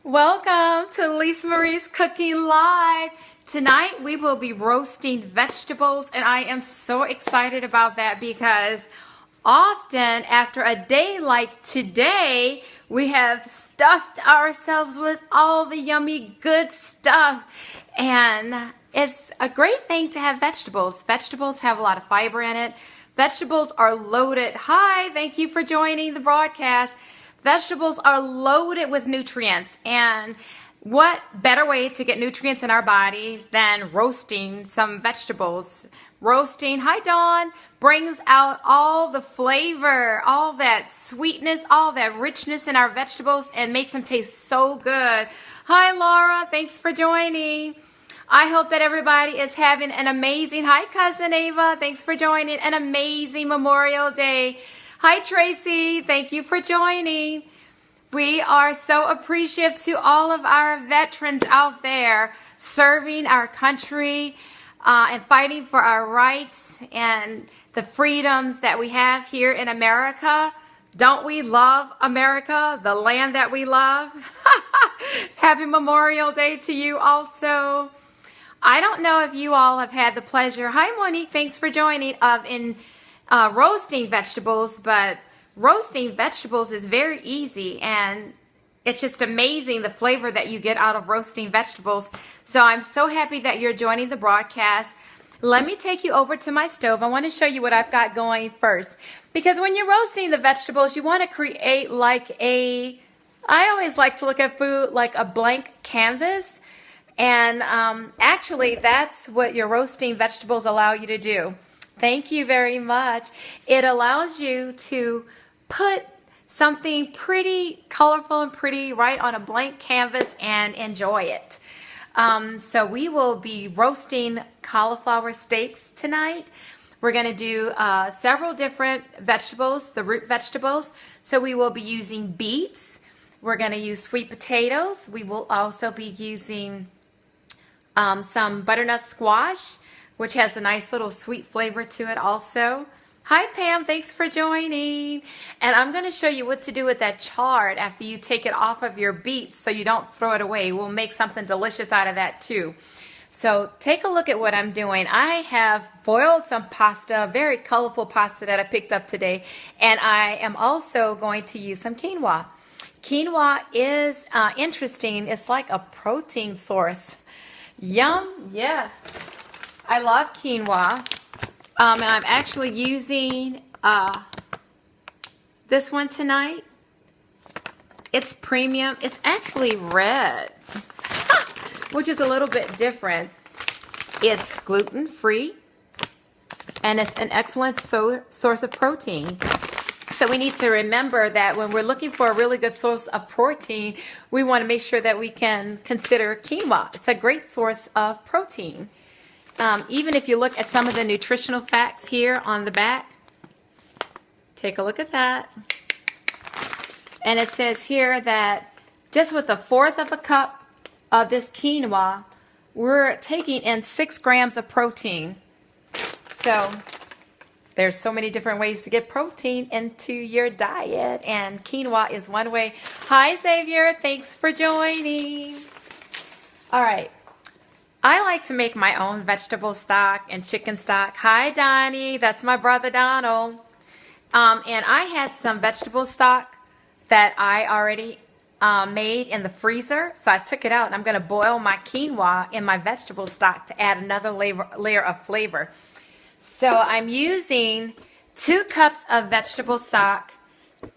Welcome to Lisa Marie's Cooking Live. Tonight we will be roasting vegetables, and I am so excited about that because often after a day like today, we have stuffed ourselves with all the yummy good stuff, and it's a great thing to have vegetables. Vegetables have a lot of fiber in it. Vegetables are loaded. Hi, thank you for joining the broadcast. Vegetables are loaded with nutrients, and what better way to get nutrients in our bodies than roasting some vegetables? Roasting, hi Dawn, brings out all the flavor, all that sweetness, all that richness in our vegetables and makes them taste so good. Hi Laura, thanks for joining. I hope that everybody is having an amazing, hi Cousin Ava, thanks for joining, an amazing Memorial Day. Hi Tracy, thank you for joining. We are so appreciative to all of our veterans out there serving our country and fighting for our rights and the freedoms that we have here in America. Don't we love America, the land that we love? Happy Memorial Day to you also. I don't know if you all have had the pleasure, hi Monique, thanks for joining, of roasting vegetables, but roasting vegetables is very easy, and it's just amazing the flavor that you get out of roasting vegetables. So I'm so happy that you're joining the broadcast. Let me take you over to my stove. I want to show you what I've got going first, because when you're roasting the vegetables, you want to create like I always like to look at food like a blank canvas, and actually that's what your roasting vegetables allow you to do. Thank you very much. It allows you to put something pretty colorful and pretty right on a blank canvas and enjoy it. So we will be roasting cauliflower steaks tonight. We're going to do several different vegetables, the root vegetables. So we will be using beets. We're going to use sweet potatoes. We will also be using some butternut squash, which has a nice little sweet flavor to it also. Hi Pam, thanks for joining. And I'm going to show you what to do with that chard after you take it off of your beets so you don't throw it away. We'll make something delicious out of that too. So take a look at what I'm doing. I have boiled some pasta, very colorful pasta that I picked up today, and I am also going to use some quinoa. Quinoa is interesting. It's like a protein source. Yum, yes. I love quinoa, and I'm actually using this one tonight. It's premium. It's actually red, which is a little bit different. It's gluten-free, and it's an excellent source of protein. So we need to remember that when we're looking for a really good source of protein, we want to make sure that we can consider quinoa. It's a great source of protein. Even if you look at some of the nutritional facts here on the back, take a look at that. And it says here that just with 1/4 of a cup of this quinoa, we're taking in 6 grams of protein. So there's so many different ways to get protein into your diet, and quinoa is one way. Hi Xavier, thanks for joining. All right. I like to make my own vegetable stock and chicken stock. Hi, Donnie. That's my brother, Donald. And I had some vegetable stock that I already made in the freezer. So I took it out, and I'm going to boil my quinoa in my vegetable stock to add another layer of flavor. So I'm using 2 cups of vegetable stock,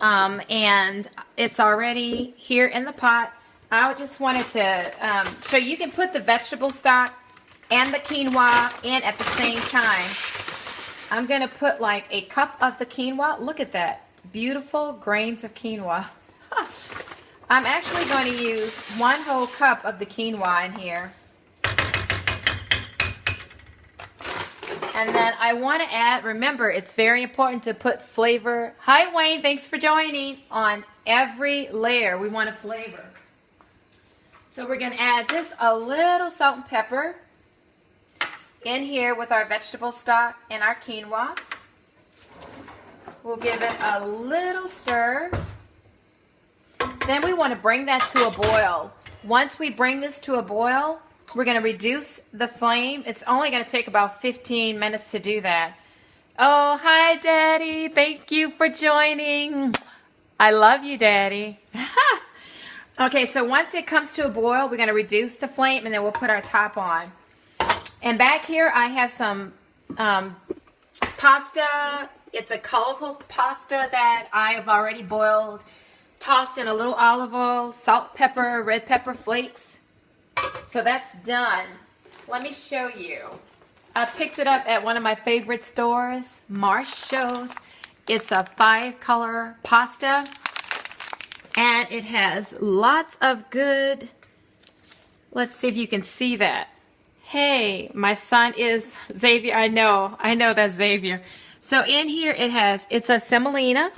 and it's already here in the pot. I just wanted to show you can put the vegetable stock and the quinoa in at the same time. I'm going to put like 1 cup of the quinoa. Look at that. Beautiful grains of quinoa. I'm actually going to use 1 whole cup of the quinoa in here. And then I want to add, remember, it's very important to put flavor. Hi Wayne, thanks for joining. On every layer, we want a flavor. So we're going to add just a little salt and pepper in here with our vegetable stock and our quinoa. We'll give it a little stir. Then we want to bring that to a boil. Once we bring this to a boil, we're going to reduce the flame. It's only going to take about 15 minutes to do that. Oh, hi, Daddy. Thank you for joining. I love you, Daddy. Okay, so once it comes to a boil, we're going to reduce the flame, and then we'll put our top on. And back here, I have some pasta. It's a colorful pasta that I have already boiled, tossed in a little olive oil, salt, pepper, red pepper flakes. So that's done. Let me show you. I picked it up at one of my favorite stores, Marshall's. It's a 5-color pasta, and it has lots of good, let's see if you can see that. Hey, my son is Xavier. I know that's Xavier. So in here it's a semolina,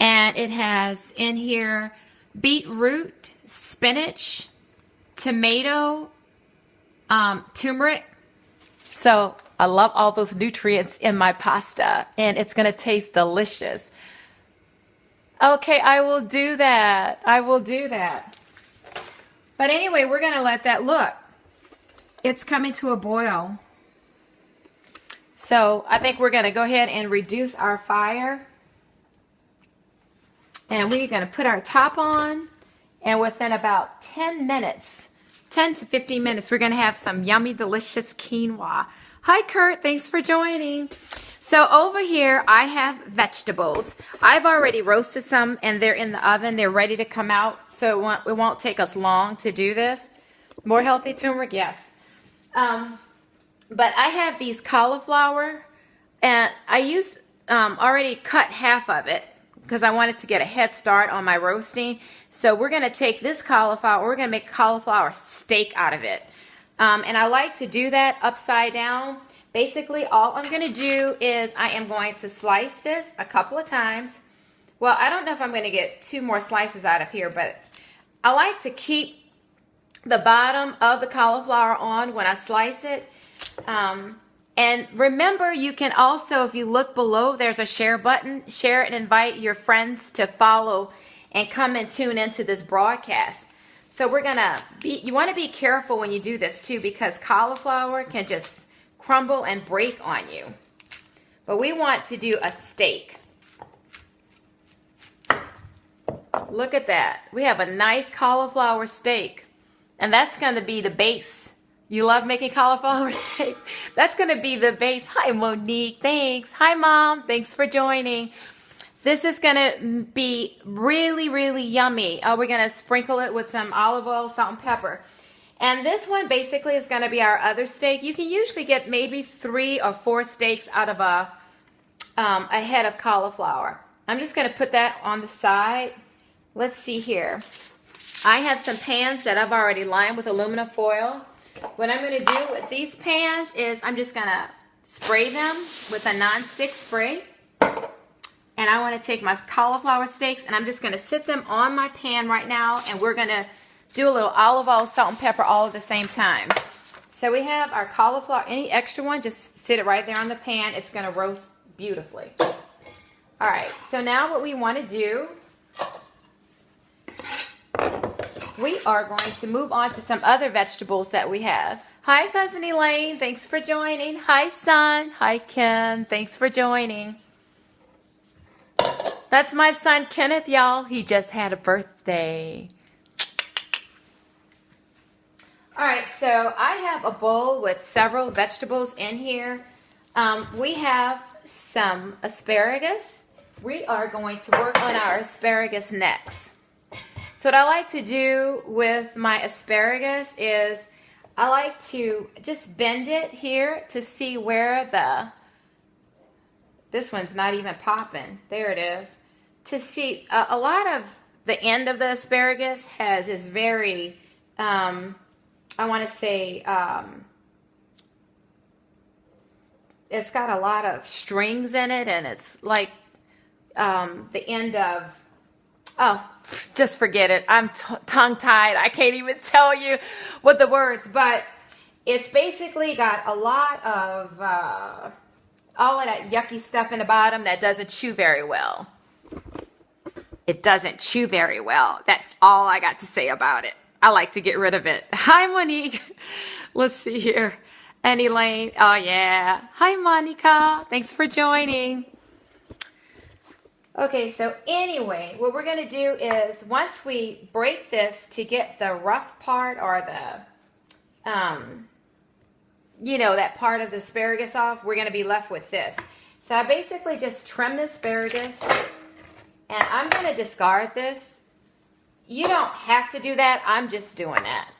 and it has in here beetroot, spinach, tomato, turmeric. So I love all those nutrients in my pasta, and it's going to taste delicious. Okay, I will do that. I will do that. But anyway, we're going to let that look. It's coming to a boil. So I think we're going to go ahead and reduce our fire. And we're going to put our top on. And within about 10 minutes, 10 to 15 minutes, we're going to have some yummy, delicious quinoa. Hi, Kurt. Thanks for joining. So over here, I have vegetables. I've already roasted some, and they're in the oven. They're ready to come out, so it won't take us long to do this. More healthy turmeric, yes. But I have these cauliflower, and I used already cut half of it because I wanted to get a head start on my roasting. So we're going to take this cauliflower, we're going to make cauliflower steak out of it. And I like to do that upside down. Basically, all I'm going to do is I am going to slice this a couple of times. Well, I don't know if I'm going to get 2 more slices out of here, but I like to keep the bottom of the cauliflower on when I slice it. And remember, you can also, if you look below, there's a share button. Share and invite your friends to follow and come and tune into this broadcast. So we're going to you want to be careful when you do this too, because cauliflower can just crumble and break on you. But we want to do a steak. Look at that. We have a nice cauliflower steak. And that's going to be the base. You love making cauliflower steaks? That's going to be the base. Hi, Monique. Thanks. Hi, Mom. Thanks for joining. This is going to be really, really yummy. We're going to sprinkle it with some olive oil, salt, and pepper. And this one basically is going to be our other steak. You can usually get maybe 3 or 4 steaks out of a head of cauliflower. I'm just going to put that on the side. Let's see here. I have some pans that I've already lined with aluminum foil. What I'm going to do with these pans is I'm just going to spray them with a non-stick spray. And I want to take my cauliflower steaks and I'm just going to sit them on my pan right now, and we're going to do a little olive oil, salt, and pepper all at the same time. So we have our cauliflower. Any extra one, just sit it right there on the pan. It's going to roast beautifully. All right, so now what we want to do, we are going to move on to some other vegetables that we have. Hi, Cousin Elaine. Thanks for joining. Hi, son. Hi, Ken. Thanks for joining. That's my son, Kenneth, y'all. He just had a birthday. All right, so I have a bowl with several vegetables in here. We have some asparagus. We are going to work on our asparagus next. So what I like to do with my asparagus is I like to just bend it here to see where this one's not even popping. There it is. To see, a lot of the end of the asparagus is very, I want to say, it's got a lot of strings in it, and it's like the end of, oh, just forget it. I'm tongue-tied. I can't even tell you what the words, but it's basically got a lot of all of that yucky stuff in the bottom that doesn't chew very well. It doesn't chew very well. That's all I got to say about it. I like to get rid of it. Hi, Monique. Let's see here. And Elaine. Oh, yeah. Hi, Monica. Thanks for joining. Okay, so anyway, what we're going to do is once we break this to get the rough part or the, you know, that part of the asparagus off, we're going to be left with this. So I basically just trim the asparagus, and I'm going to discard this. You don't have to do that. I'm just doing that.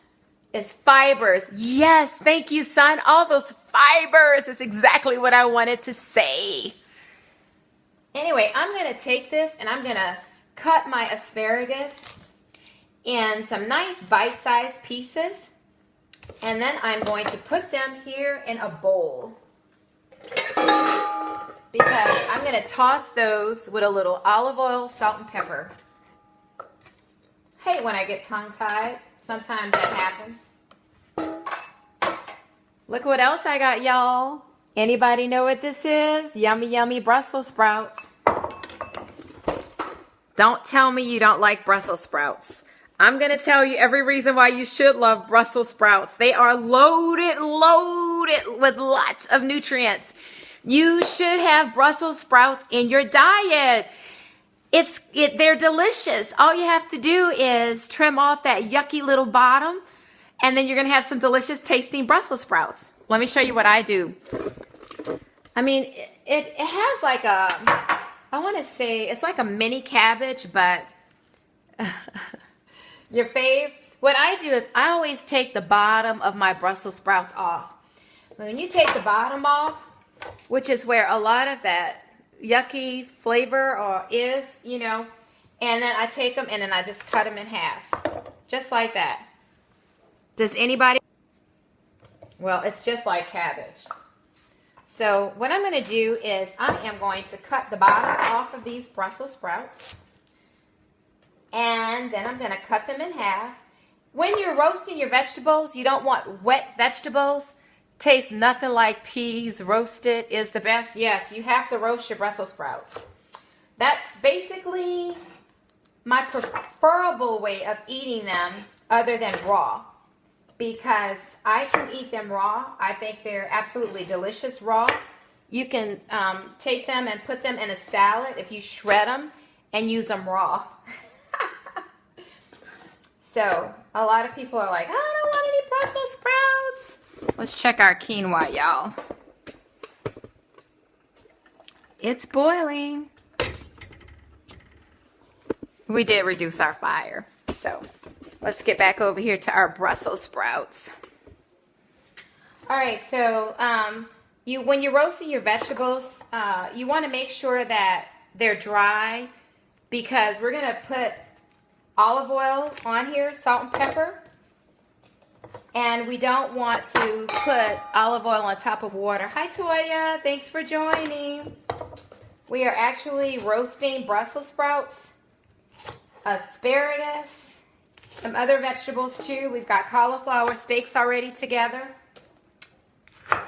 It's fibers. Yes, thank you, son. All those fibers is exactly what I wanted to say. Anyway, I'm going to take this and I'm going to cut my asparagus in some nice bite-sized pieces. And then I'm going to put them here in a bowl. Because I'm going to toss those with a little olive oil, salt, and pepper. Hate when I get tongue-tied. Sometimes that happens. Look what else I got, y'all. Anybody know what this is? Yummy, yummy Brussels sprouts. Don't tell me you don't like Brussels sprouts. I'm going to tell you every reason why you should love Brussels sprouts. They are loaded with lots of nutrients. You should have Brussels sprouts in your diet. They're delicious. All you have to do is trim off that yucky little bottom, and then you're going to have some delicious tasting Brussels sprouts. Let me show you what I do. I mean, it has like a, I want to say, it's like a mini cabbage, but your fave. What I do is I always take the bottom of my Brussels sprouts off. When you take the bottom off, which is where a lot of that yucky flavor is, you know, and then I take them and then I just cut them in half. Just like that. Does anybody? Well, it's just like cabbage. So what I'm going to do is I am going to cut the bottoms off of these Brussels sprouts. And then I'm going to cut them in half. When you're roasting your vegetables, you don't want wet vegetables. Tastes nothing like peas. Roasted is the best. Yes, you have to roast your Brussels sprouts. That's basically my preferable way of eating them other than raw. Because I can eat them raw. I think they're absolutely delicious raw. You can take them and put them in a salad if you shred them and use them raw. So a lot of people are like, I don't want any Brussels sprouts. Let's check our quinoa, y'all. It's boiling. We did reduce our fire, so let's get back over here to our Brussels sprouts. All right, so when you're roasting your vegetables, you want to make sure that they're dry because we're going to put olive oil on here, salt and pepper. And we don't want to put olive oil on top of water. Hi, Toya. Thanks for joining. We are actually roasting Brussels sprouts, asparagus, some other vegetables too. We've got cauliflower steaks already together.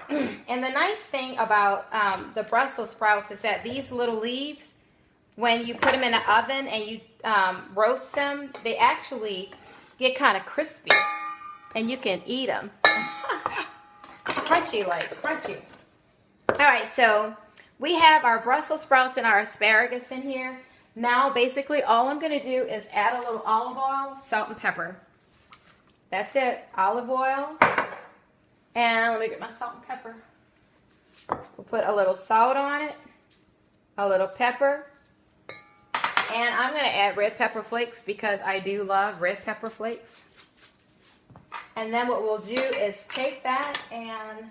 And the nice thing about the Brussels sprouts is that these little leaves, when you put them in the oven and you roast them, they actually get kind of crispy. And you can eat them. Crunchy, like crunchy. All right, so we have our Brussels sprouts and our asparagus in here. Now, basically, all I'm going to do is add a little olive oil, salt, and pepper. That's it. Olive oil. And let me get my salt and pepper. We'll put a little salt on it, a little pepper. And I'm going to add red pepper flakes because I do love red pepper flakes. And then what we'll do is take that and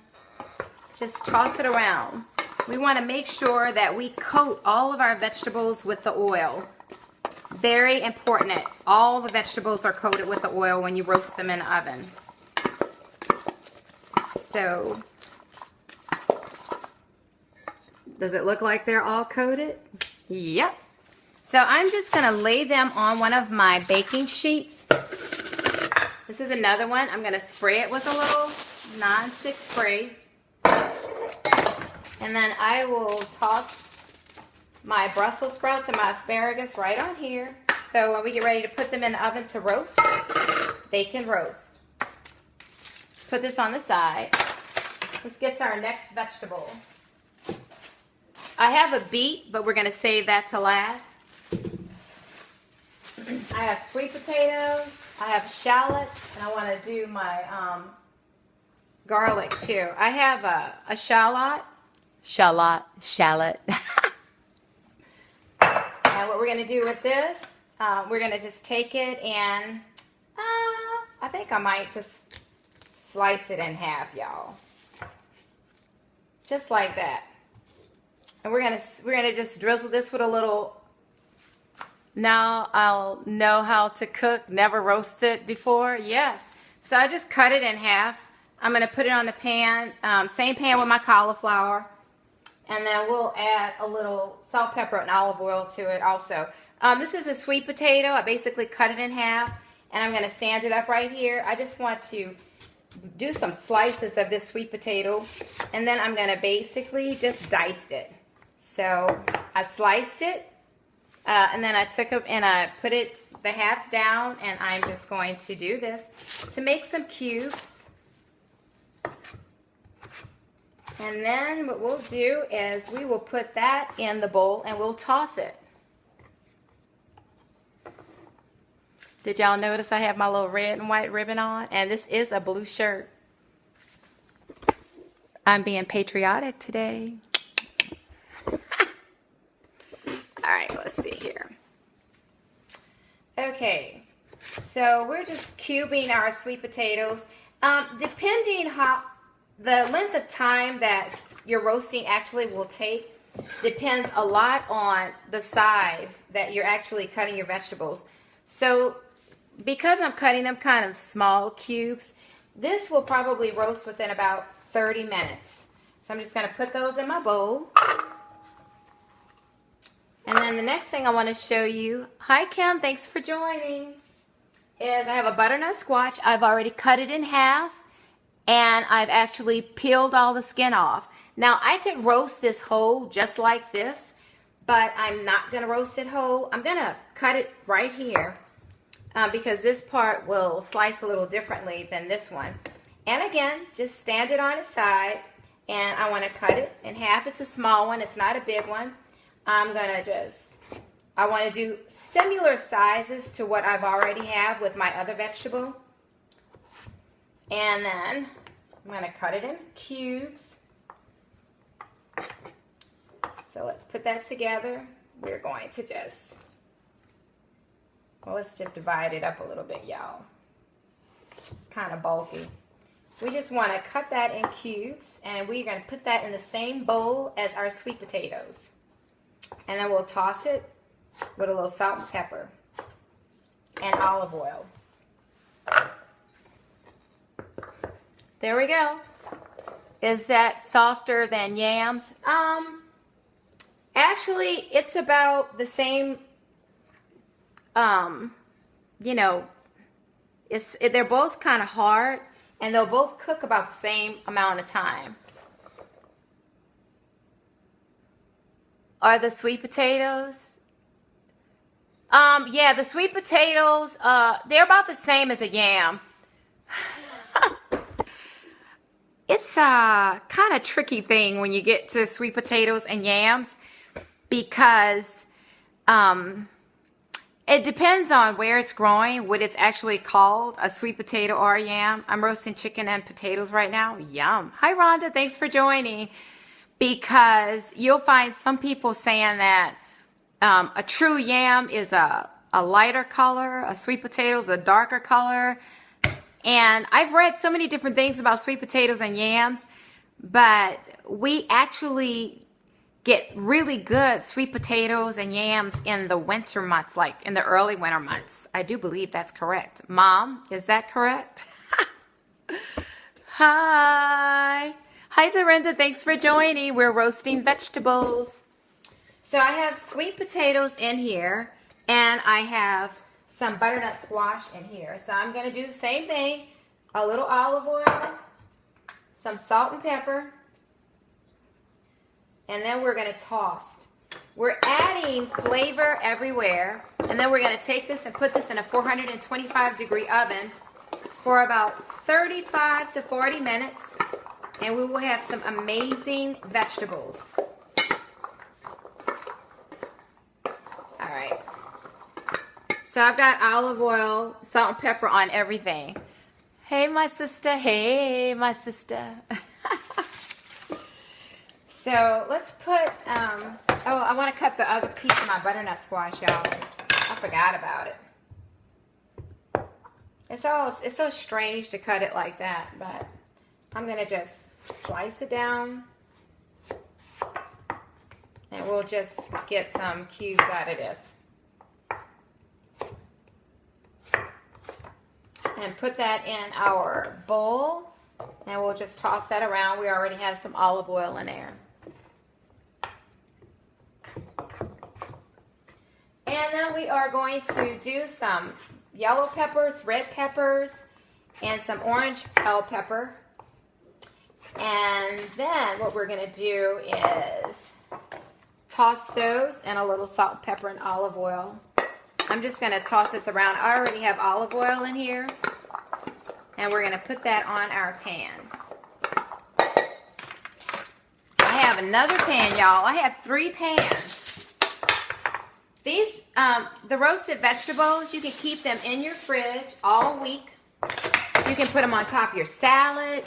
just toss it around. We want to make sure that we coat all of our vegetables with the oil. Very important that all the vegetables are coated with the oil when you roast them in the oven. So, does it look like they're all coated? Yep. So I'm just going to lay them on one of my baking sheets. This is another one. I'm going to spray it with a little non-stick spray. And then I will toss my Brussels sprouts and my asparagus right on here. So when we get ready to put them in the oven to roast, they can roast. Put this on the side. Let's get to our next vegetable. I have a beet, but we're going to save that to last. I have sweet potatoes. I have shallots, and I want to do my garlic too. I have a shallot. And what we're going to do with this, we're going to just take it and I think I might just slice it in half, y'all. Just like that. And we're gonna just drizzle this with a little. Now I'll know how to cook. Never roasted before. Yes. So I just cut it in half. I'm gonna put it on the pan, same pan with my cauliflower, and then we'll add a little salt, pepper, and olive oil to it also. This is a sweet potato. I basically cut it in half, and I'm gonna stand it up right here. I just want to do some slices of this sweet potato, and then I'm gonna basically just dice it. So I sliced it, and then I took it and I put the halves down, and I'm just going to do this to make some cubes. And then what we'll do is we will put that in the bowl and we'll toss it. Did y'all notice I have my little red and white ribbon on? And this is a blue shirt. I'm being patriotic today. All right, let's see here. Okay, so we're just cubing our sweet potatoes. Depending how the length of time that your roasting actually will take depends a lot on the size that you're actually cutting your vegetables. So because I'm cutting them kind of small cubes, this will probably roast within about 30 minutes. So I'm just going to put those in my bowl. And then the next thing I want to show you, hi Kim, thanks for joining, is I have a butternut squash. I've already cut it in half, and I've actually peeled all the skin off. Now I could roast this whole just like this, but I'm not going to roast it whole. I'm going to cut it right here because this part will slice a little differently than this one. And again, just stand it on its side, and I want to cut it in half. It's a small one, it's not a big one. I want to do similar sizes to what I've already have with my other vegetable. And then I'm going to cut it in cubes. So let's put that together. We're going to let's just divide it up a little bit, y'all. It's kind of bulky. We just want to cut that in cubes, and we're going to put that in the same bowl as our sweet potatoes. And then we'll toss it with a little salt and pepper and olive oil. There we go. Is that softer than yams? Actually, it's about the same, they're both kind of hard, and they'll both cook about the same amount of time. Are the sweet potatoes? Yeah, the sweet potatoes, they're about the same as a yam. It's a kind of tricky thing when you get to sweet potatoes and yams because it depends on where it's growing, what it's actually called, a sweet potato or a yam. I'm roasting chicken and potatoes right now. Yum. Hi, Rhonda. Thanks for joining. Because you'll find some people saying that a true yam is a lighter color, a sweet potato is a darker color. And I've read so many different things about sweet potatoes and yams, but we actually get really good sweet potatoes and yams in the winter months, like in the early winter months. I do believe that's correct. Mom, is that correct? Hi. Hi, Dorinda. Thanks for joining. We're roasting vegetables. So I have sweet potatoes in here, and I have some butternut squash in here. So I'm going to do the same thing. A little olive oil, some salt and pepper, and then we're going to toss. We're adding flavor everywhere, and then we're going to take this and put this in a 425-degree oven for about 35 to 40 minutes, and we will have some amazing vegetables. All right. So I've got olive oil, salt and pepper on everything. Hey, my sister. Hey, my sister. So let's put, oh, I want to cut the other piece of my butternut squash, y'all. I forgot about it. It's so strange to cut it like that, but I'm going to just slice it down. And we'll just get some cubes out of this. And put that in our bowl. And we'll just toss that around. We already have some olive oil in there. And then we are going to do some yellow peppers, red peppers, and some orange bell pepper. And then what we're going to do is toss those in a little salt, pepper, and olive oil. I'm just going to toss this around. I already have olive oil in here. And we're going to put that on our pan. I have another pan, y'all. I have 3 pans. These, the roasted vegetables, you can keep them in your fridge all week. You can put them on top of your salad.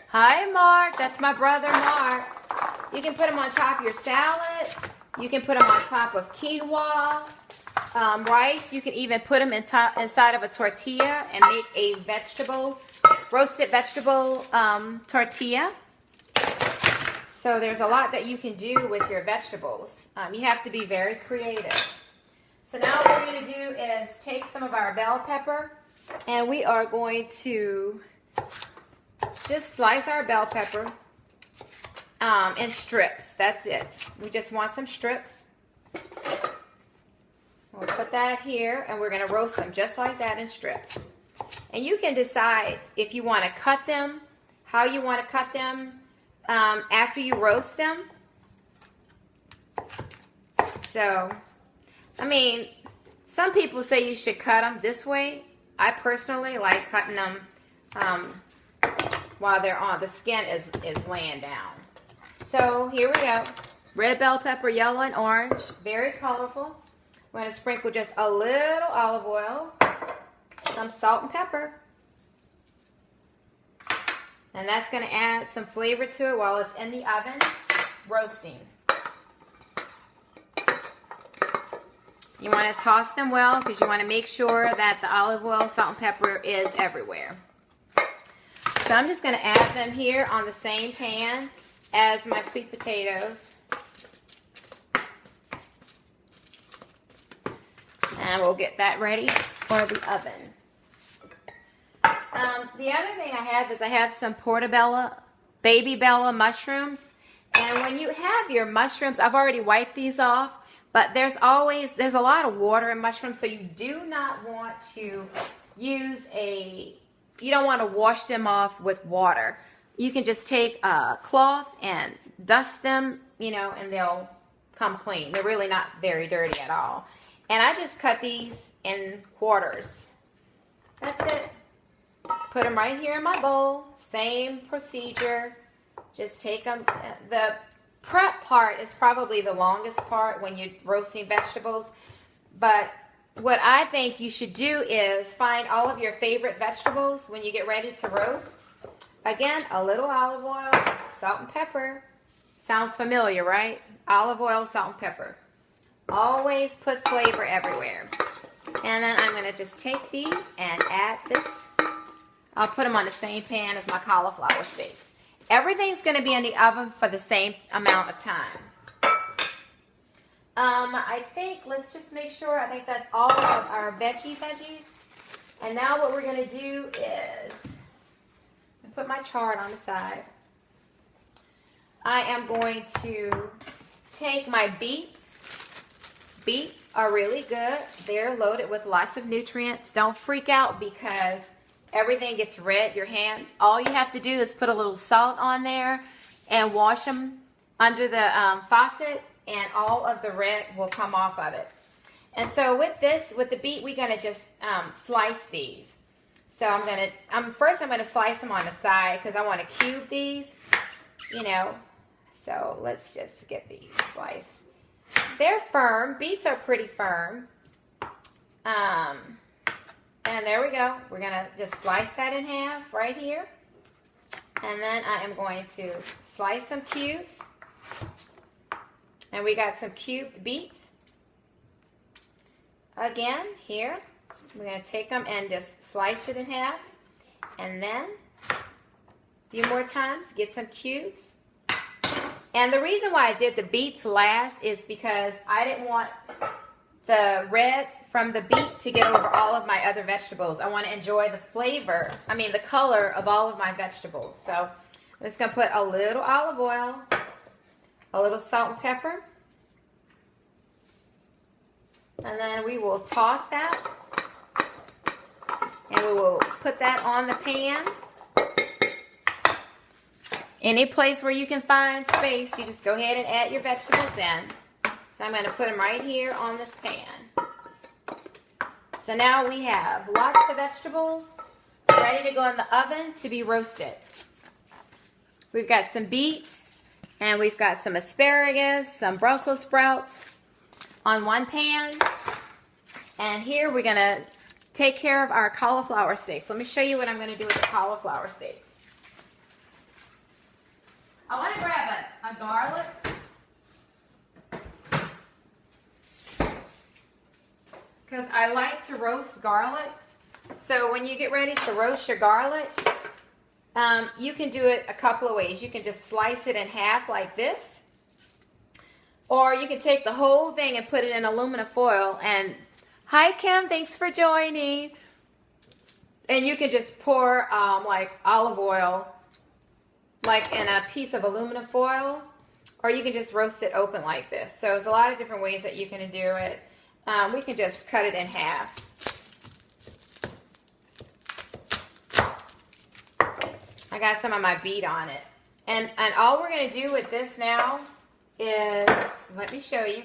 Hi, Mark. That's my brother, Mark. You can put them on top of your salad. You can put them on top of quinoa, rice. You can even put them inside of a tortilla and make a roasted vegetable tortilla. So there's a lot that you can do with your vegetables. You have to be very creative. So now what we're going to do is take some of our bell pepper, and we are going to just slice our bell pepper in strips. That's it. We just want some strips. We'll put that here, and we're going to roast them just like that in strips. And you can decide if you want to cut them, how you want to cut them after you roast them. So, I mean, some people say you should cut them this way. I personally like cutting them while they're on. The skin is laying down. So, here we go. Red bell pepper, yellow and orange. Very colorful. We're going to sprinkle just a little olive oil, some salt and pepper. And that's going to add some flavor to it while it's in the oven roasting. You want to toss them well because you want to make sure that the olive oil, salt and pepper is everywhere. So I'm just going to add them here on the same pan as my sweet potatoes. And we'll get that ready for the oven. The other thing I have is I have some portobello, baby bella mushrooms. And when you have your mushrooms, I've already wiped these off, but there's a lot of water in mushrooms, so you do not want to you don't want to wash them off with water. You can just take a cloth and dust them, and they'll come clean. They're really not very dirty at all. And I just cut these in quarters. That's it. Put them right here in my bowl. Same procedure. Just take them. The prep part is probably the longest part when you're roasting vegetables. But what I think you should do is find all of your favorite vegetables when you get ready to roast. Again, a little olive oil, salt and pepper. Sounds familiar, right? Olive oil, salt and pepper. Always put flavor everywhere. And then I'm going to just take these and add this. I'll put them on the same pan as my cauliflower steaks. Everything's going to be in the oven for the same amount of time. I think, let's just make sure, I think that's all of our veggies. And now what we're going to do is, put my chard on the side. I am going to take my beets. Beets are really good. They're loaded with lots of nutrients. Don't freak out because everything gets red, your hands. All you have to do is put a little salt on there and wash them under the faucet, and all of the red will come off of it. And so with the beet, we're gonna just slice these. So first I'm gonna slice them on the side because I want to cube these, you know. So let's just get these sliced. They're firm. Beets are pretty firm. And there we go. We're gonna just slice that in half right here. And then I am going to slice some cubes. And we got some cubed beets. Again, here, we're going to take them and just slice it in half. And then, a few more times, get some cubes. And the reason why I did the beets last is because I didn't want the red from the beet to get over all of my other vegetables. I want to enjoy the flavor, the color of all of my vegetables. So I'm just going to put a little olive oil, a little salt and pepper, and then we will toss that, and we will put that on the pan. Any place where you can find space, you just go ahead and add your vegetables in. So I'm going to put them right here on this pan. So now we have lots of vegetables ready to go in the oven to be roasted. We've got some beets, and we've got some asparagus, some Brussels sprouts on one pan. And here we're going to take care of our cauliflower steaks. Let me show you what I'm going to do with the cauliflower steaks. I want to grab a garlic. Because I like to roast garlic. So when you get ready to roast your garlic, you can do it a couple of ways. You can just slice it in half like this. Or you can take the whole thing and put it in aluminum foil. And hi Kim, thanks for joining. And you can just pour like olive oil like in a piece of aluminum foil. Or you can just roast it open like this. So there's a lot of different ways that you can do it. We can just cut it in half. I got some of my beet on it. And all we're going to do with this now is, let me show you.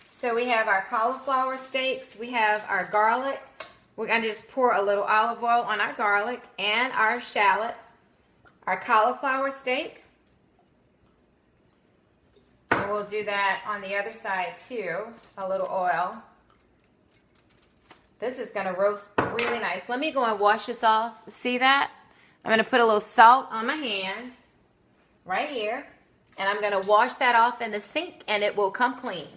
So we have our cauliflower steaks. We have our garlic. We're going to just pour a little olive oil on our garlic and our shallot. Our cauliflower steak. And we'll do that on the other side too, a little oil. This is going to roast really nice. Let me go and wash this off. See that? I'm going to put a little salt on my hands right here. And I'm going to wash that off in the sink and it will come clean.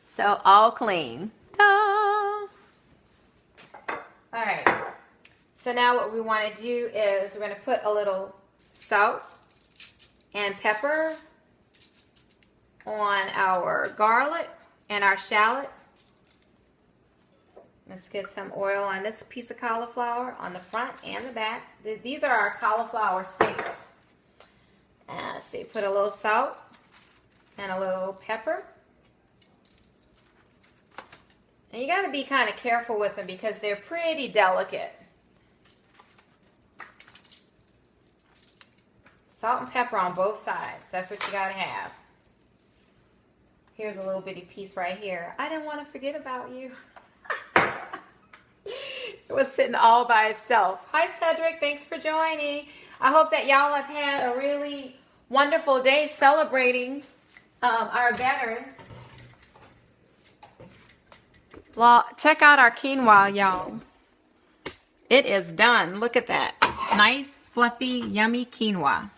So all clean. Ta! All right. So now what we want to do is we're going to put a little salt and pepper on our garlic and our shallot. Let's get some oil on this piece of cauliflower on the front and the back. These are our cauliflower steaks. Let's see, put a little salt and a little pepper. And you got to be kind of careful with them because they're pretty delicate. Salt and pepper on both sides. That's what you got to have. Here's a little bitty piece right here. I didn't want to forget about you. It was sitting all by itself. Hi Cedric, thanks for joining. I hope that y'all have had a really wonderful day celebrating our veterans. Check out our quinoa, y'all. It is done. Look at that. Nice, fluffy, yummy quinoa.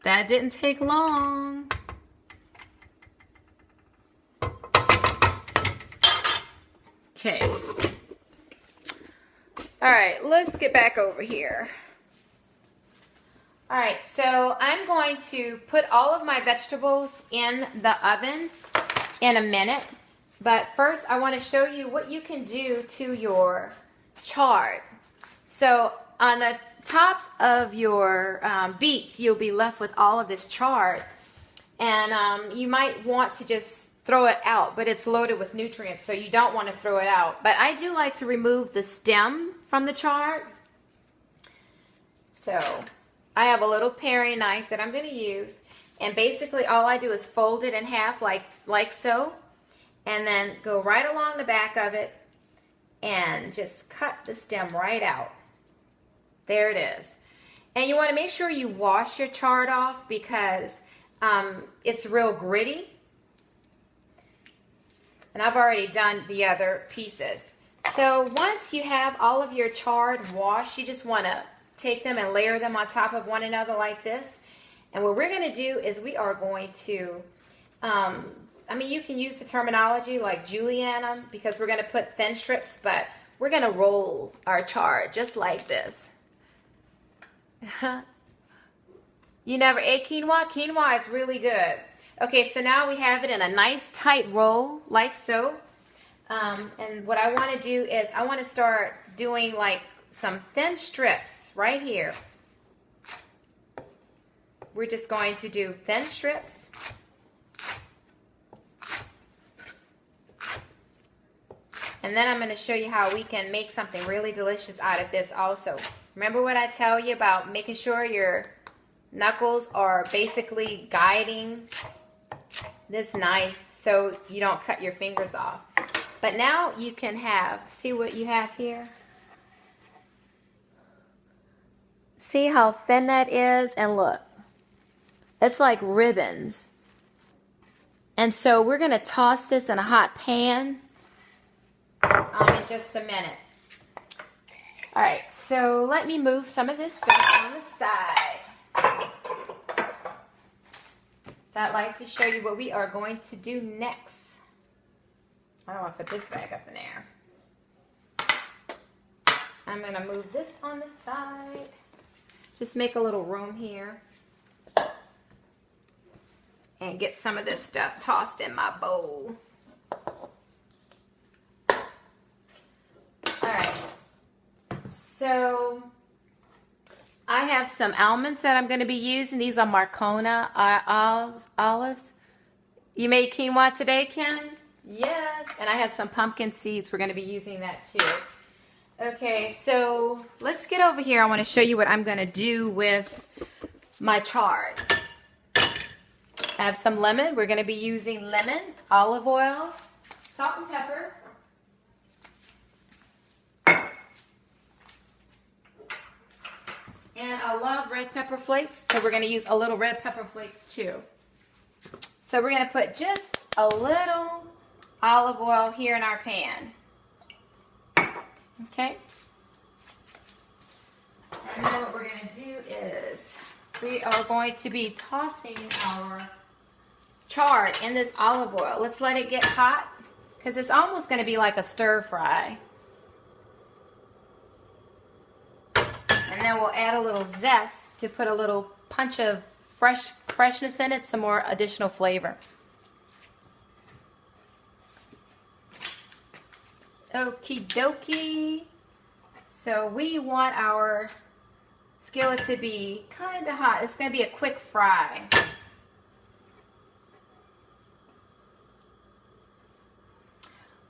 That didn't take long. Okay. All right, let's get back over here. All right, so I'm going to put all of my vegetables in the oven in a minute. But first, I want to show you what you can do to your chard. So on the tops of your beets, you'll be left with all of this chard. And you might want to just throw it out, but it's loaded with nutrients, so you don't want to throw it out. But I do like to remove the stem from the chard. So I have a little paring knife that I'm going to use. And basically all I do is fold it in half like so. And then go right along the back of it and just cut the stem right out. There it is. And you want to make sure you wash your chard off because it's real gritty. And I've already done the other pieces. So once you have all of your chard washed, you just want to take them and layer them on top of one another like this. And what we're going to do is we are going to, I mean, you can use the terminology like julienne them because we're going to put thin strips, but we're going to roll our chard just like this. You never ate quinoa? Quinoa is really good. Okay, so now we have it in a nice tight roll like so. And what I want to do is I want to start doing like some thin strips right here. We're just going to do thin strips. And then I'm going to show you how we can make something really delicious out of this also. Remember what I tell you about making sure your knuckles are basically guiding this knife so you don't cut your fingers off. But now you can have, see what you have here? See how thin that is? And look, it's like ribbons. And so we're going to toss this in a hot pan in just a minute. All right, so let me move some of this stuff on the side. So I'd like to show you what we are going to do next. I don't want to put this back up in there. I'm going to move this on the side. Just make a little room here. And get some of this stuff tossed in my bowl. Alright. So, I have some almonds that I'm going to be using. These are Marcona olives. You made quinoa today, Ken? Yes. And I have some pumpkin seeds. We're going to be using that too. Okay, so let's get over here. I want to show you what I'm going to do with my chard. I have some lemon. We're going to be using lemon, olive oil, salt and pepper. And I love red pepper flakes, so we're going to use a little red pepper flakes too. So we're going to put just a little olive oil here in our pan. Okay. And then what we're going to do is we are going to be tossing our chard in this olive oil. Let's let it get hot because it's almost going to be like a stir fry. And then we'll add a little zest to put a little punch of freshness in it, some more additional flavor. Okie dokie. So we want our skillet to be kind of hot. It's going to be a quick fry.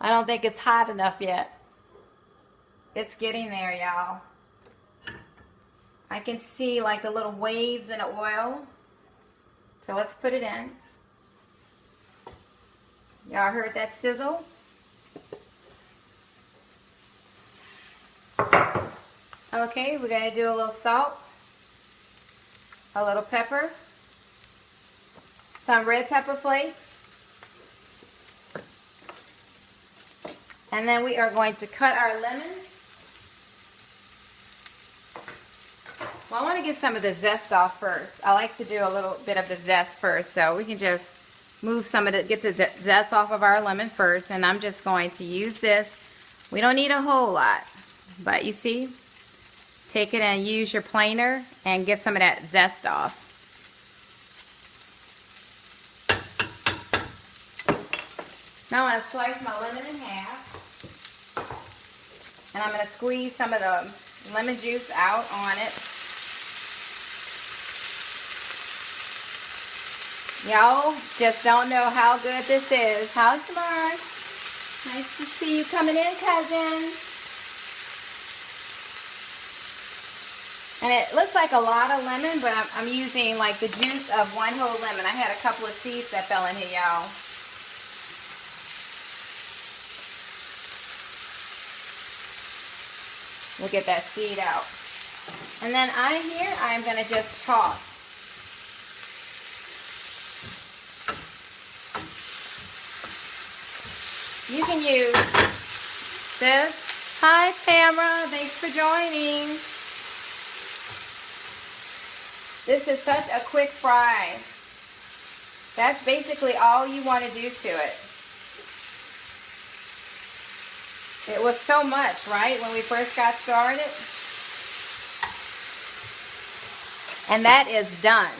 I don't think it's hot enough yet. It's getting there, y'all. I can see like the little waves in the oil. So let's put it in. Y'all heard that sizzle? Okay, we're going to do a little salt, a little pepper, some red pepper flakes, and then we are going to cut our lemon. Well, I want to get some of the zest off first. I like to do a little bit of the zest first, so we can just move some of it, get the zest off of our lemon first, and I'm just going to use this. We don't need a whole lot, but you see, take it and use your planer and get some of that zest off. Now I'm going to slice my lemon in half, and I'm going to squeeze some of the lemon juice out on it. Y'all just don't know how good this is. How's Mark? Nice to see you coming in, cousin. And it looks like a lot of lemon, but I'm using like the juice of one whole lemon. I had a couple of seeds that fell in here, y'all. We'll get that seed out. And then I'm going to just toss. You can use this. Hi, Tamara. Thanks for joining. This is such a quick fry. That's basically all you want to do to it. It was so much, right, when we first got started? And that is done.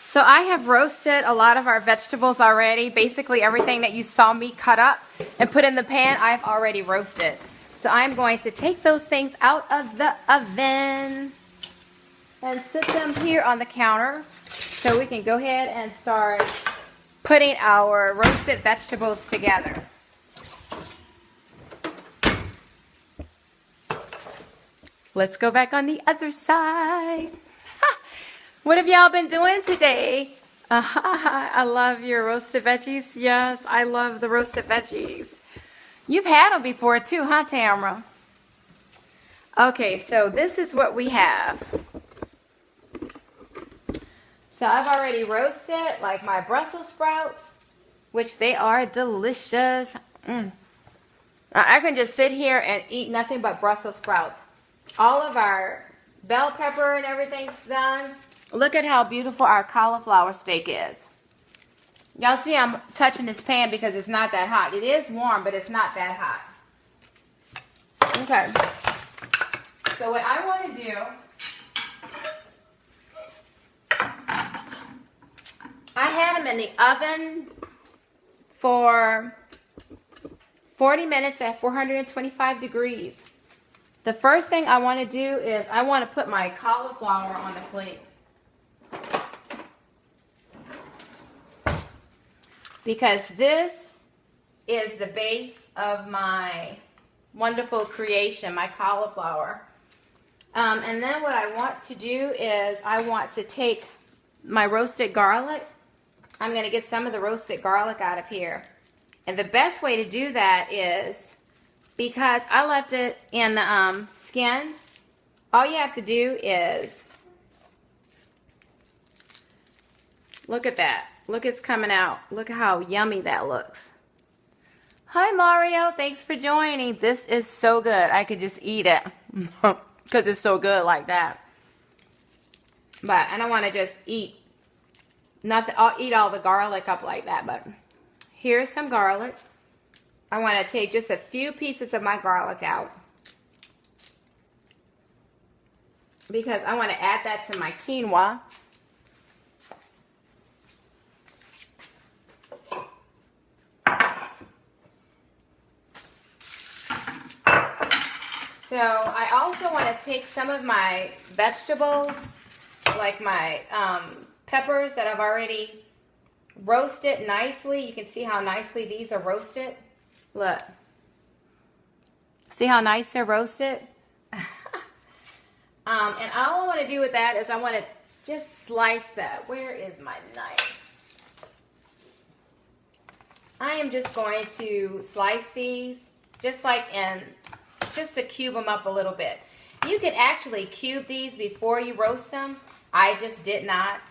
So I have roasted a lot of our vegetables already. Basically everything that you saw me cut up and put in the pan, I've already roasted. So I'm going to take those things out of the oven and sit them here on the counter so we can go ahead and start putting our roasted vegetables together. Let's go back on the other side. What have y'all been doing today? I love your roasted veggies. Yes, I love the roasted veggies. You've had them before too, huh, Tamara? Okay, so this is what we have. So I've already roasted like my Brussels sprouts, which they are delicious. I can just sit here and eat nothing but Brussels sprouts. All of our bell pepper and everything's done. Look at how beautiful our cauliflower steak is. Y'all see I'm touching this pan because it's not that hot. It is warm, but it's not that hot. Okay. So what I want to do, I had them in the oven for 40 minutes at 425 degrees. The first thing I want to do is I want to put my cauliflower on the plate. Because this is the base of my wonderful creation, my cauliflower. And then what I want to do is I want to take my roasted garlic. I'm going to get some of the roasted garlic out of here. And the best way to do that is, because I left it in the skin, all you have to do is, look at that. Look, it's coming out. Look at how yummy that looks. Hi, Mario. Thanks for joining. This is so good. I could just eat it because it's so good like that. But I don't want to just eat nothing. I'll eat all the garlic up like that. But here's some garlic. I want to take just a few pieces of my garlic out because I want to add that to my quinoa. So I also want to take some of my vegetables, like my peppers that I've already roasted nicely. You can see how nicely these are roasted. Look. See how nice they're roasted? And all I want to do with that is I want to just slice that. Where is my knife? I am just going to slice these just like in... just to cube them up a little bit. You could actually cube these before you roast them. I just did not.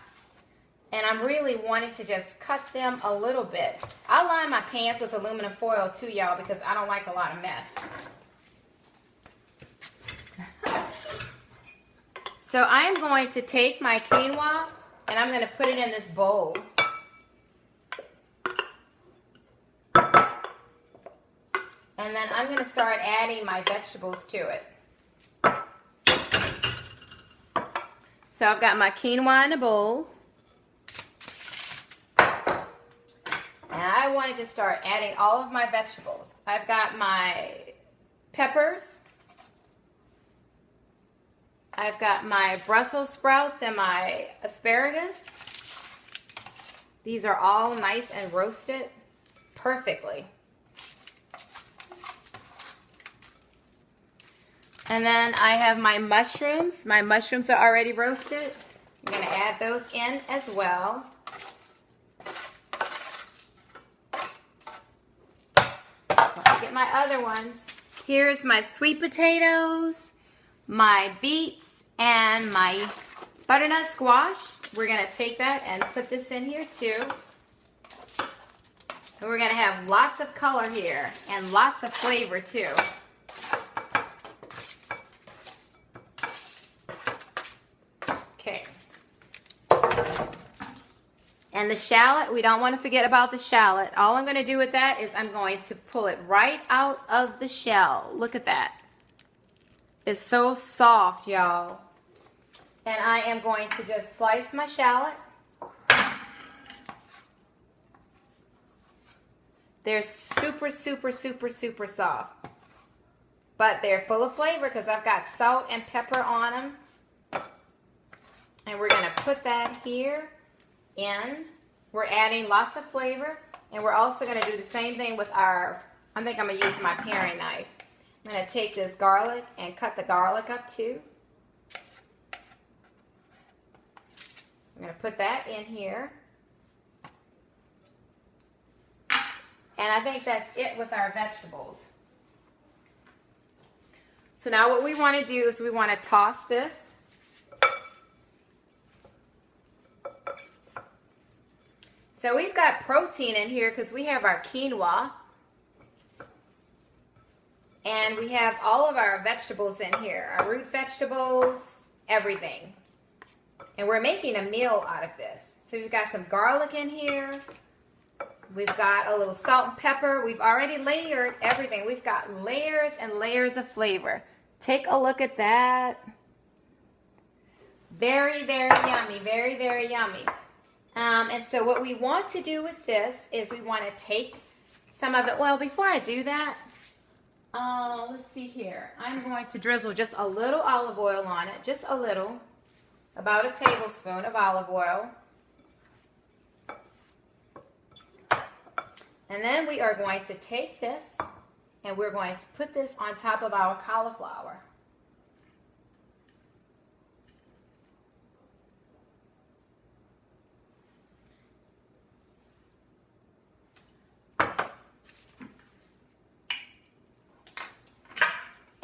And I'm really wanting to just cut them a little bit. I line my pans with aluminum foil too, y'all, because I don't like a lot of mess. So I am going to take my quinoa and I'm going to put it in this bowl. And then I'm going to start adding my vegetables to it. So I've got my quinoa in a bowl. I wanted to start adding all of my vegetables. I've got my peppers. I've got my Brussels sprouts and my asparagus. These are all nice and roasted perfectly. And then I have my mushrooms. My mushrooms are already roasted. I'm going to add those in as well. Let's get my other ones. Here's my sweet potatoes, my beets, and my butternut squash. We're going to take that and put this in here too. And we're going to have lots of color here and lots of flavor too. Okay. And the shallot, we don't want to forget about the shallot. All I'm going to do with that is I'm going to pull it right out of the shell. Look at that. It's so soft, y'all. And I am going to just slice my shallot. They're super, super, super, super soft. But they're full of flavor because I've got salt and pepper on them. And we're going to put that here in. We're adding lots of flavor. And we're also going to do the same thing with our, I think I'm going to use my paring knife. I'm going to take this garlic and cut the garlic up too. I'm going to put that in here. And I think that's it with our vegetables. So now what we want to do is we want to toss this. So we've got protein in here because we have our quinoa. And we have all of our vegetables in here. Our root vegetables, everything. And we're making a meal out of this. So we've got some garlic in here. We've got a little salt and pepper. We've already layered everything. We've got layers and layers of flavor. Take a look at that. Very, very yummy. Very, very yummy. And so what we want to do with this is we want to take some of it. Well, before I do that, let's see here. I'm going to drizzle just a little olive oil on it. Just a little. About a tablespoon of olive oil. And then we are going to take this and we're going to put this on top of our cauliflower.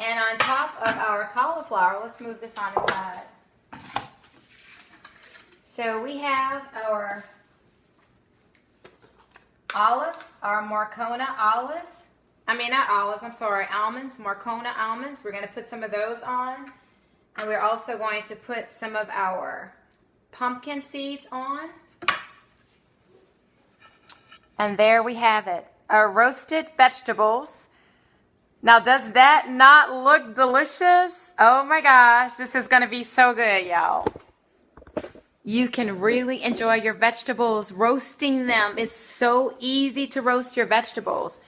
And on top of our cauliflower, let's move this on the side. So we have our olives, our Morcona olives. I mean, not olives, I'm sorry, almonds, Morcona almonds. We're going to put some of those on. And we're also going to put some of our pumpkin seeds on. And there we have it, our roasted vegetables. Now, does that not look delicious? Oh my gosh, this is going to be so good, y'all. You can really enjoy your vegetables. Roasting them is so easy to roast your vegetables.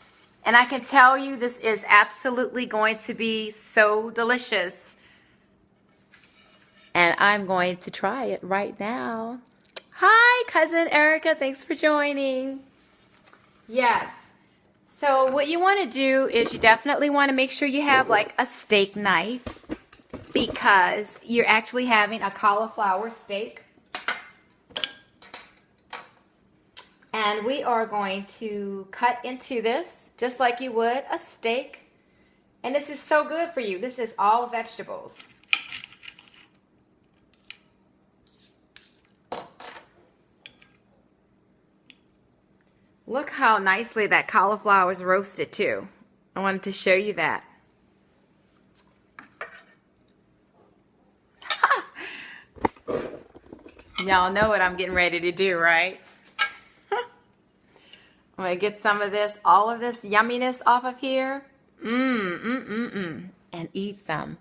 And I can tell you this is absolutely going to be so delicious. And I'm going to try it right now. Hi, Cousin Erica. Thanks for joining. Yes. So what you want to do is you definitely want to make sure you have like a steak knife because you're actually having a cauliflower steak. And we are going to cut into this just like you would a steak. And this is so good for you. This is all vegetables. Look how nicely that cauliflower is roasted too. I wanted to show you that. Y'all know what I'm getting ready to do, right? I'm going to get some of this, all of this yumminess off of here. And eat some.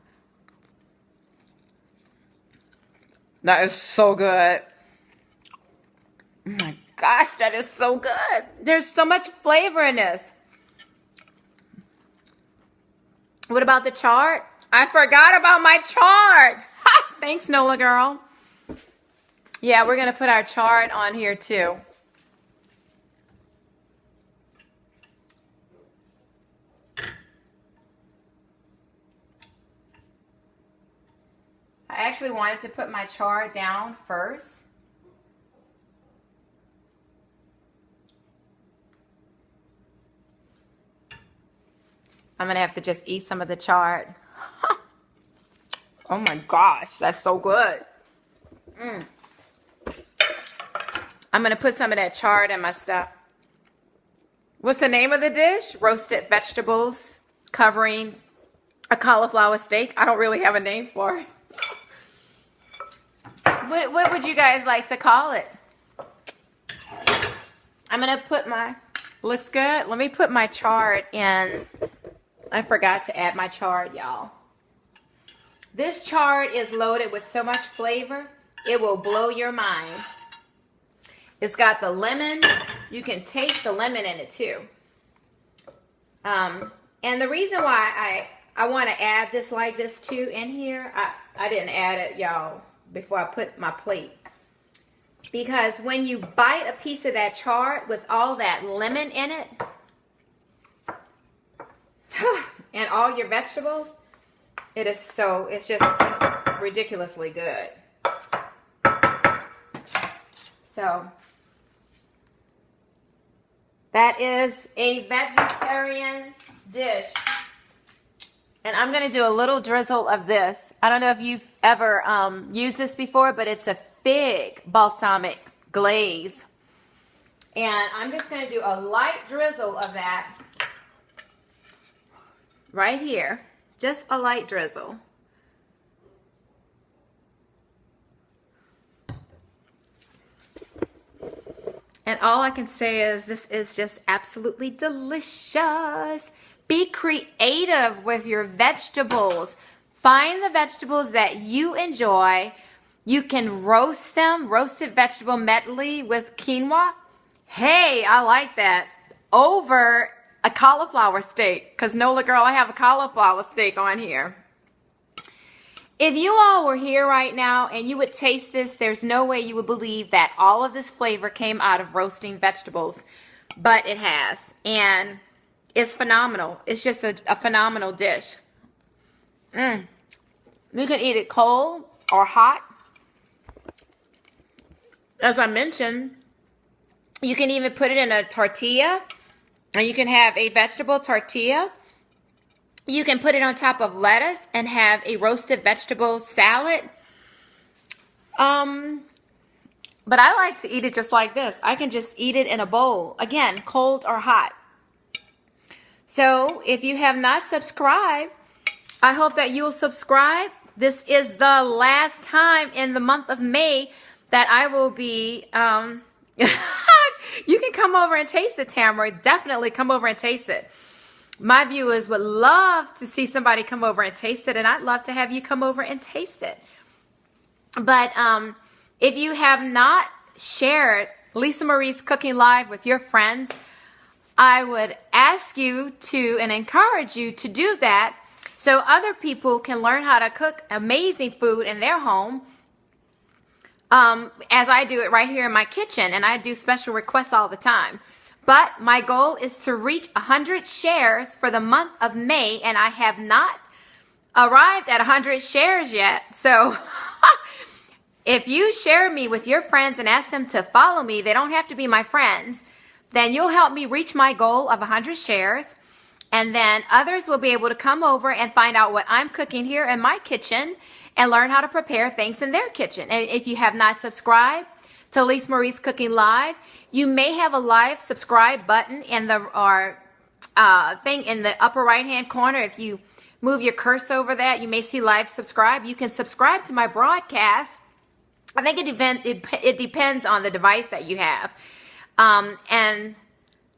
That is so good. Oh my gosh, that is so good. There's so much flavor in this. What about the chard? I forgot about my chard. Thanks, Nola girl. Yeah, we're going to put our chard on here too. I actually wanted to put my chard down first. I'm going to have to just eat some of the chard. Oh my gosh, that's so good. I'm going to put some of that chard in my stuff. What's the name of the dish? Roasted vegetables covering a cauliflower steak. I don't really have a name for it. What would you guys like to call it? I'm going to put my... Looks good. Let me put my chard in. I forgot to add my chard, y'all. This chard is loaded with so much flavor, it will blow your mind. It's got the lemon. You can taste the lemon in it too. And the reason why I want to add this like this too in here, I didn't add it, y'all, before I put my plate. Because when you bite a piece of that chard with all that lemon in it, and all your vegetables, it's just ridiculously good. So, that is a vegetarian dish. And I'm going to do a little drizzle of this. I don't know if you've ever used this before, but it's a fig balsamic glaze. And I'm just going to do a light drizzle of that right here. Just a light drizzle. And all I can say is this is just absolutely delicious. Be creative with your vegetables. Find the vegetables that you enjoy. You can roast them. Roasted vegetable medley with quinoa. Hey, I like that. Over a cauliflower steak. Because Nola girl, I have a cauliflower steak on here. If you all were here right now and you would taste this, there's no way you would believe that all of this flavor came out of roasting vegetables. But it has. And it's phenomenal. It's just a phenomenal dish. You can eat it cold or hot. As I mentioned, you can even put it in a tortilla. And you can have a vegetable tortilla. You can put it on top of lettuce and have a roasted vegetable salad. But I like to eat it just like this. I can just eat it in a bowl. Again, cold or hot. So if you have not subscribed, I hope that you will subscribe. This is the last time in the month of May that I will be... You can come over and taste it, Tamara. Definitely come over and taste it. My viewers would love to see somebody come over and taste it, and I'd love to have you come over and taste it. But if you have not shared Lisa Marie's Cooking Live with your friends, I would ask you to and encourage you to do that so other people can learn how to cook amazing food in their home. As I do it right here in my kitchen, and I do special requests all the time. But my goal is to reach 100 shares for the month of May, and I have not arrived at 100 shares yet. So if you share me with your friends and ask them to follow me, they don't have to be my friends, then you'll help me reach my goal of 100 shares. And then others will be able to come over and find out what I'm cooking here in my kitchen and learn how to prepare things in their kitchen. And if you have not subscribed to Lisa Marie's Cooking Live, you may have a live subscribe button in the thing in the upper right hand corner. If you move your cursor over that, you may see live subscribe. You can subscribe to my broadcast. I think it depends on the device that you have. And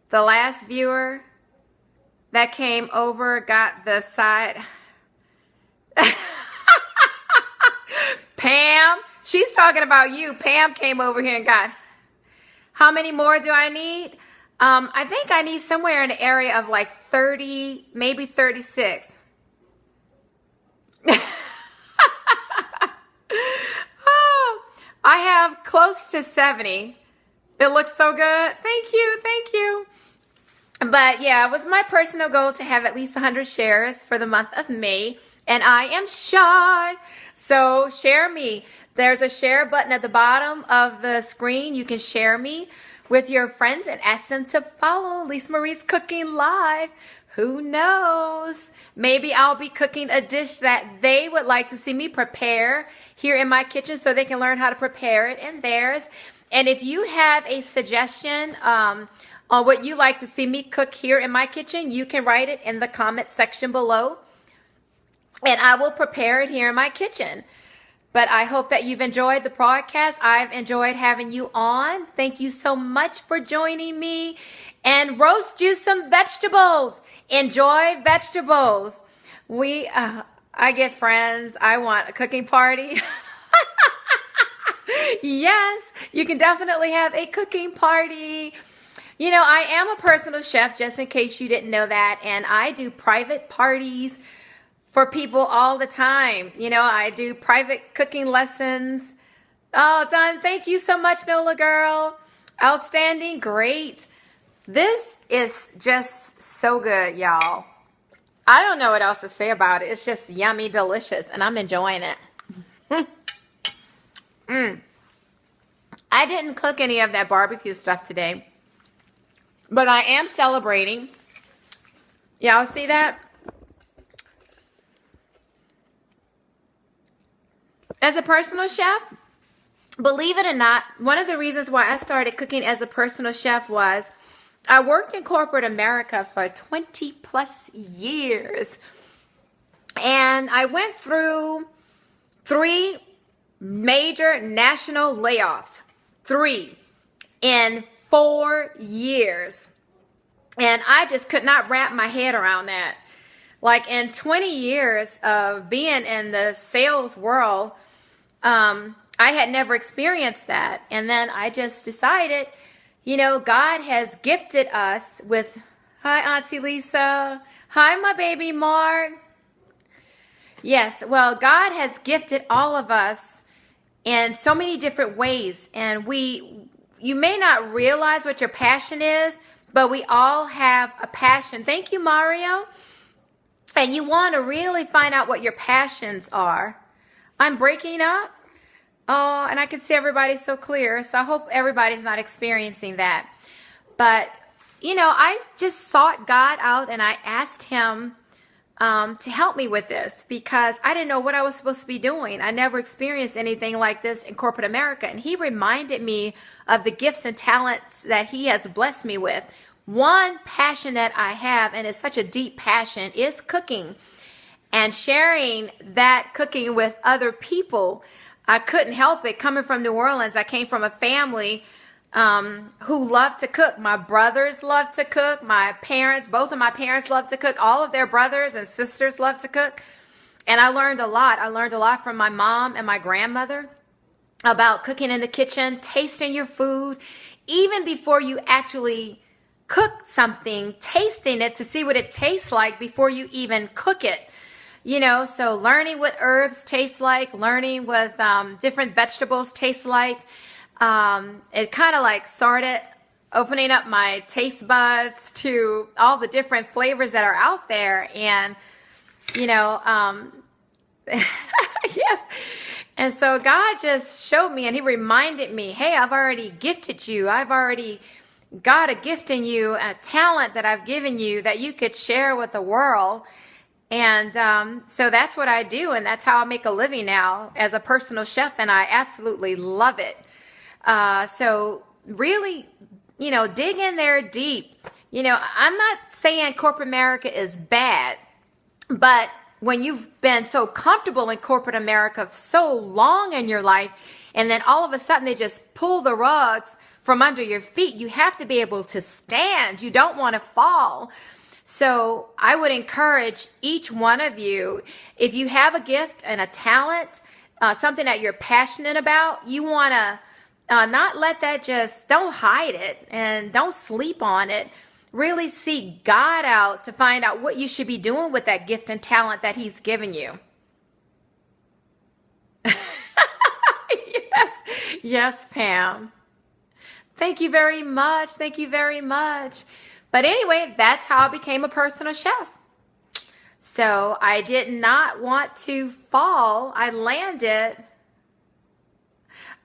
the last viewer that came over got the side. Pam, she's talking about you. Pam came over here and got, How many more do I need? I think I need somewhere in the area of like 30, maybe 36. Oh, I have close to 70. It looks so good. Thank you. Thank you. But yeah, it was my personal goal to have at least 100 shares for the month of May. And I am shy. So share me. There's a share button at the bottom of the screen. You can share me with your friends and ask them to follow Lisa Marie's Cooking Live. Who knows? Maybe I'll be cooking a dish that they would like to see me prepare here in my kitchen so they can learn how to prepare it in theirs. And if you have a suggestion on what you like to see me cook here in my kitchen, you can write it in the comment section below. And I will prepare it here in my kitchen. But I hope that you've enjoyed the broadcast. I've enjoyed having you on. Thank you so much for joining me. And roast you some vegetables. Enjoy vegetables. I get friends. I want a cooking party. Yes, you can definitely have a cooking party. You know, I am a personal chef, just in case you didn't know that. And I do private parties for people all the time. You know, I do private cooking lessons. Oh, done. Thank you so much, Nola girl. Outstanding. Great. This is just so good, y'all. I don't know what else to say about it. It's just yummy, delicious, and I'm enjoying it. I didn't cook any of that barbecue stuff today, but I am celebrating. Y'all see that? As a personal chef, believe it or not, one of the reasons why I started cooking as a personal chef was I worked in corporate America for 20 plus years. And I went through 3 major national layoffs. 3 in 4 years. And I just could not wrap my head around that. Like in 20 years of being in the sales world, I had never experienced that. And then I just decided, you know, God has gifted us with, hi, Auntie Lisa. Hi, my baby Mark. Yes, well, God has gifted all of us in so many different ways. And you may not realize what your passion is, but we all have a passion. Thank you, Mario. And you want to really find out what your passions are. I'm breaking up. Oh, and I can see everybody so clear. So I hope everybody's not experiencing that. But, you know, I just sought God out and I asked him to help me with this because I didn't know what I was supposed to be doing. I never experienced anything like this in corporate America. And he reminded me of the gifts and talents that he has blessed me with. One passion that I have, and it's such a deep passion, is cooking and sharing that cooking with other people. I couldn't help it. Coming from New Orleans, I came from a family who loved to cook. My brothers loved to cook. My parents, both of my parents loved to cook. All of their brothers and sisters loved to cook. And I learned a lot. I learned a lot from my mom and my grandmother about cooking in the kitchen, tasting your food, even before you actually cook something, tasting it to see what it tastes like before you even cook it. You know, so learning what herbs taste like, learning what different vegetables taste like. It kind of like started opening up my taste buds to all the different flavors that are out there. And, you know, yes. And so God just showed me and he reminded me, hey, I've already gifted you. I've already got a gift in you, a talent that I've given you that you could share with the world. And so that's what I do, and that's how I make a living now as a personal chef, and I absolutely love it. So really, you know, dig in there deep. You know, I'm not saying corporate America is bad, but when you've been so comfortable in corporate America so long in your life, and then all of a sudden they just pull the rugs from under your feet, you have to be able to stand. You don't want to fall. So I would encourage each one of you, if you have a gift and a talent, something that you're passionate about, you want to Not let that just, don't hide it and don't sleep on it. Really seek God out to find out what you should be doing with that gift and talent that He's given you. Yes, yes, Pam. Thank you very much. Thank you very much. But anyway, that's how I became a personal chef. So I did not want to fall. I landed.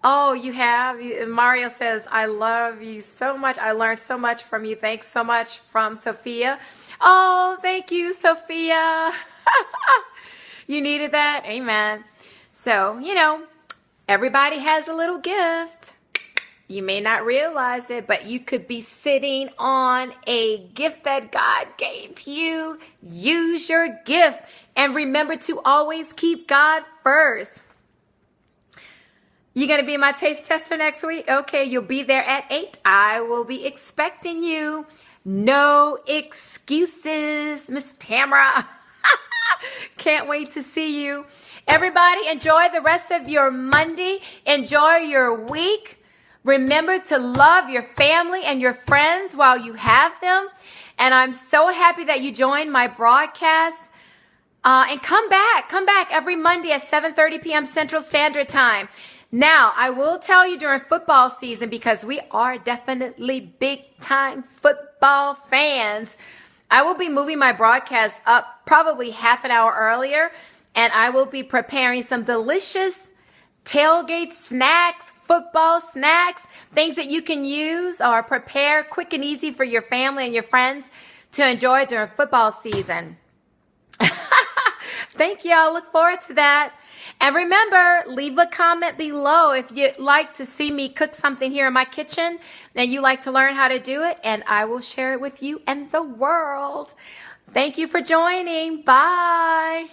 Oh, you have? Mario says, I love you so much. I learned so much from you. Thanks so much from Sophia. Oh, thank you, Sophia. You needed that? Amen. So, everybody has a little gift. You may not realize it, but you could be sitting on a gift that God gave you. Use your gift and remember to always keep God first. You going to be my taste tester next week? Okay, you'll be there at 8. I will be expecting you. No excuses, Miss Tamara. Can't wait to see you. Everybody, enjoy the rest of your Monday. Enjoy your week. Remember to love your family and your friends while you have them. And I'm so happy that you joined my broadcast. And come back every Monday at 7:30 p.m. Central Standard Time. Now, I will tell you during football season, because we are definitely big-time football fans, I will be moving my broadcast up probably half an hour earlier, and I will be preparing some delicious tailgate snacks, football snacks, things that you can use or prepare quick and easy for your family and your friends to enjoy during football season. Thank you. I look forward to that. And remember, leave a comment below if you'd like to see me cook something here in my kitchen and you like to learn how to do it, and I will share it with you and the world. Thank you for joining. Bye.